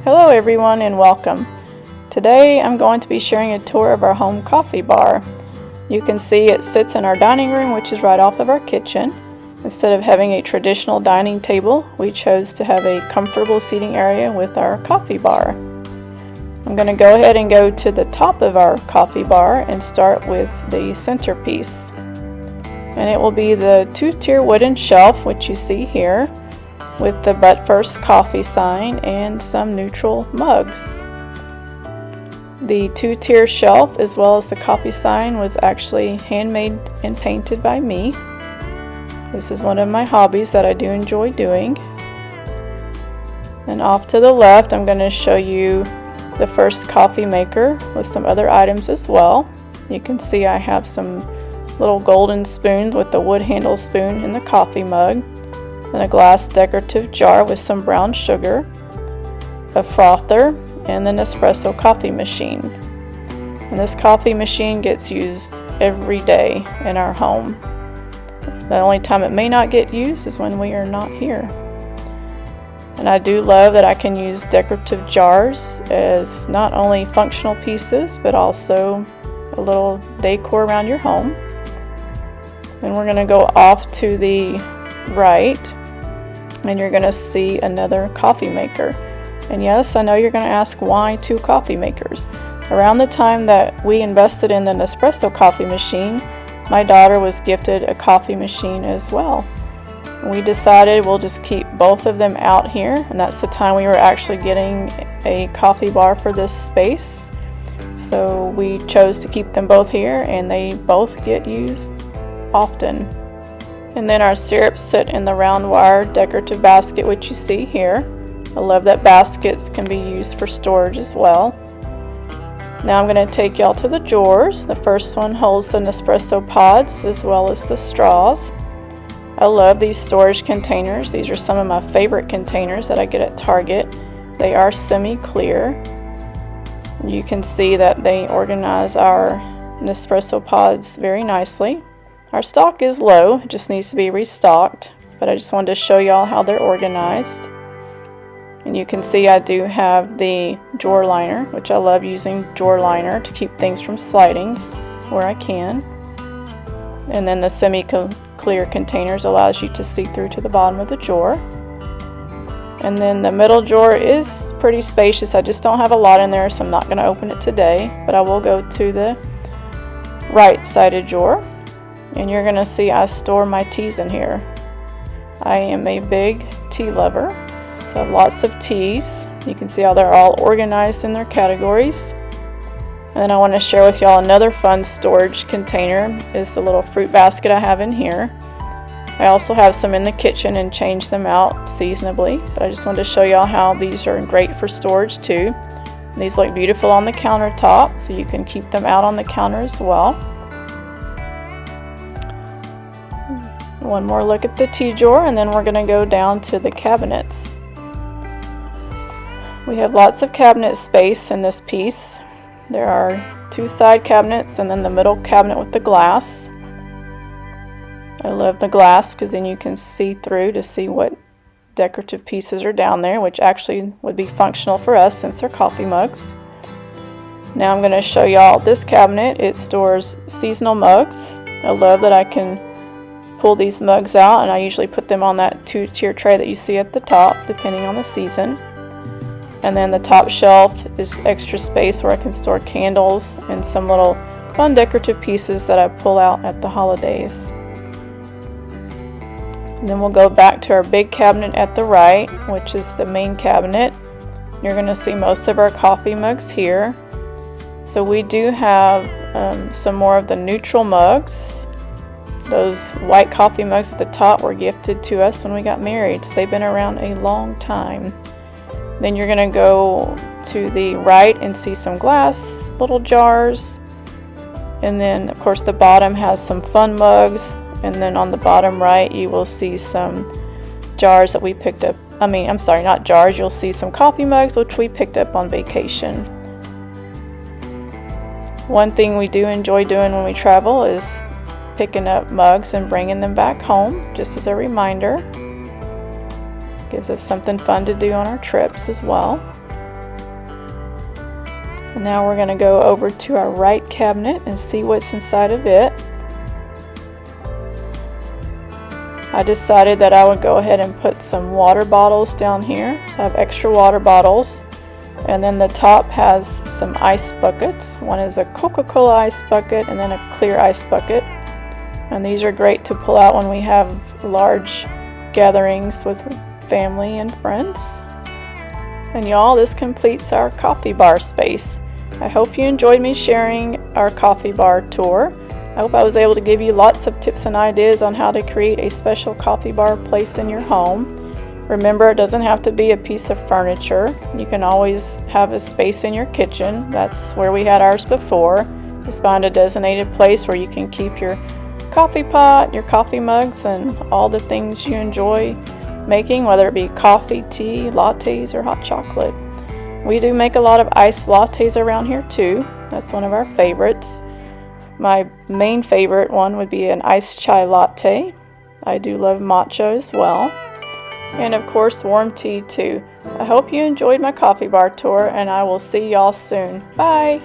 Hello everyone and welcome. Today I'm going to be sharing a tour of our home coffee bar. You can see it sits in our dining room, which is right off of our kitchen. Instead of having a traditional dining table, we chose to have a comfortable seating area with our coffee bar. I'm going to go ahead and go to the top of our coffee bar and start with the centerpiece. And it will be the two-tier wooden shelf, which you see here, with the But First coffee sign and some neutral mugs. The two-tier shelf as well as the coffee sign was actually handmade and painted by me. This is one of my hobbies that I do enjoy doing. And off to the left I'm going to show you the First coffee maker with some other items as well. You can see I have some little golden spoons with the wood handle spoon in the coffee mug. Then a glass decorative jar with some brown sugar, a frother, and an espresso coffee machine. And this coffee machine gets used every day in our home. The only time it may not get used is when we are not here. And I do love that I can use decorative jars as not only functional pieces but also a little decor around your home. Then we're going to go off to the right and you're going to see another coffee maker. And yes, I know you're going to ask why two coffee makers. Around the time that we invested in the Nespresso coffee machine, my daughter was gifted a coffee machine as well. And we decided we'll just keep both of them out here, and that's the time we were actually getting a coffee bar for this space. So we chose to keep them both here, and they both get used often. And then our syrups sit in the round wire decorative basket, which you see here. I love that baskets can be used for storage as well. Now I'm going to take y'all to the drawers. The first one holds the Nespresso pods as well as the straws. I love these storage containers. These are some of my favorite containers that I get at Target. They are semi-clear. You can see that they organize our Nespresso pods very nicely. Our stock is low, it just needs to be restocked, but I just wanted to show y'all how they're organized. And you can see I do have the drawer liner, which I love using drawer liner to keep things from sliding where I can. And then the semi-clear containers allows you to see through to the bottom of the drawer. And then the middle drawer is pretty spacious. I just don't have a lot in there, so I'm not going to open it today, but I will go to the right-sided drawer. And you're going to see I store my teas in here. I am a big tea lover, so I have lots of teas. You can see how they're all organized in their categories. And then I want to share with y'all another fun storage container is the little fruit basket I have in here. I also have some in the kitchen and change them out seasonably, but I just wanted to show y'all how these are great for storage too. These look beautiful on the countertop, so you can keep them out on the counter as well. One more look at the tea drawer, and then we're going to go down to the cabinets. We have lots of cabinet space in this piece. There are two side cabinets and then the middle cabinet with the glass. I love the glass because then you can see through to see what decorative pieces are down there, which actually would be functional for us since they're coffee mugs. Now I'm going to show y'all this cabinet. It stores seasonal mugs. I love that I can pull these mugs out, and I usually put them on that two-tier tray that you see at the top depending on the season. And then the top shelf is extra space where I can store candles and some little fun decorative pieces that I pull out at the holidays. And then we'll go back to our big cabinet at the right, which is the main cabinet. You're going to see most of our coffee mugs here. So we do have some more of the neutral mugs. Those white coffee mugs at the top were gifted to us when we got married, so they've been around a long time. Then you're going to go to the right and see some glass little jars. And then, of course, the bottom has some fun mugs. And then on the bottom right, you will see some jars that we picked up. Not jars. You'll see some coffee mugs, which we picked up on vacation. One thing we do enjoy doing when we travel is picking up mugs and bringing them back home, just as a reminder. Gives us something fun to do on our trips as well. And now we're going to go over to our right cabinet and see what's inside of it. I decided that I would go ahead and put some water bottles down here. So I have extra water bottles. And then the top has some ice buckets. One is a Coca-Cola ice bucket and then a clear ice bucket. And these are great to pull out when we have large gatherings with family and friends. And y'all, this completes our coffee bar space. I hope you enjoyed me sharing our coffee bar tour. I hope I was able to give you lots of tips and ideas on how to create a special coffee bar place in your home. Remember, it doesn't have to be a piece of furniture. You can always have a space in your kitchen. That's where we had ours before. Just find a designated place where you can keep your coffee pot, your coffee mugs, and all the things you enjoy making, whether it be coffee, tea, lattes, or hot chocolate. We do make a lot of iced lattes around here too. That's one of our favorites. My main favorite one would be an iced chai latte. I do love matcha as well. And of course, warm tea too. I hope you enjoyed my coffee bar tour, and I will see y'all soon. Bye!